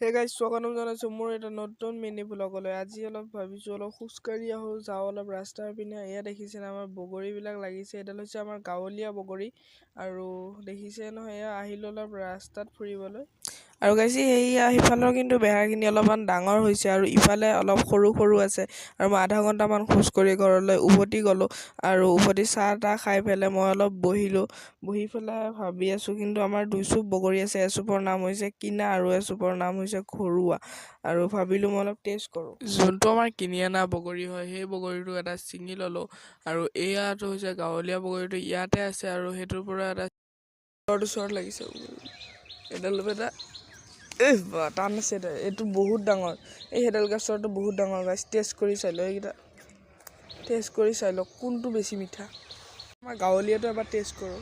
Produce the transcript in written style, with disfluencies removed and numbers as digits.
Hey guys স্বাগতম জনাইছোঁ মোৰ এটা নতুন মিনি ব্লগলৈ। আজি অলপ ভাবিছোঁ অলপ খোজকাঢ়ি আহোঁ, যাওঁ অলপ ৰাস্তাৰ পিনে। এয়া দেখিছেনে আমাৰ বগৰীবিলাক লাগিছে। এডাল হৈছে আমাৰ গাঁৱলীয়া বগৰী আৰু দেখিছে নহয়, এয়া আহিলোঁ অলপ ৰাস্তাত ফুৰিবলৈ। আৰু গাইজ সেয়া সিফালৰ কিন্তু বেহাৰখিনি অলপমান ডাঙৰ হৈছে আৰু ইফালে অলপ সৰু সৰু আছে। আৰু মই আধা ঘণ্টামান খোজকাঢ়ি ঘৰলৈ উভতি গ'লোঁ আৰু উভতি চাহ তাহ খাই পেলাই মই অলপ বহি পেলাই ভাবি আছোঁ। কিন্তু আমাৰ দুচুপ বগৰী আছে, এচুপৰ নাম হৈছে কিনা আৰু এচুপৰ নাম হৈছে ঘৰুৱা। আৰু ভাবিলোঁ মই অলপ টেষ্ট কৰোঁ। যোনটো আমাৰ কিনি অনা বগৰী হয় সেই বগৰীটো এটা ছিঙি ল'লোঁ আৰু এয়াটো হৈছে গাঁৱলীয়া বগৰীটো, ইয়াতে আছে আৰু সেইটোৰ পৰা এটা ওচৰত লাগিছে এডাল এটা টান আছে। এইটো বহুত ডাঙৰ, এই সেইডাল গছৰটো বহুত ডাঙৰ। গাছ টেষ্ট কৰি চাই লওঁ, এইকেইটা টেষ্ট কৰি চাই লওঁ কোনটো বেছি মিঠা। আমাৰ গাঁৱলীয়াটো এবাৰ টেষ্ট কৰোঁ।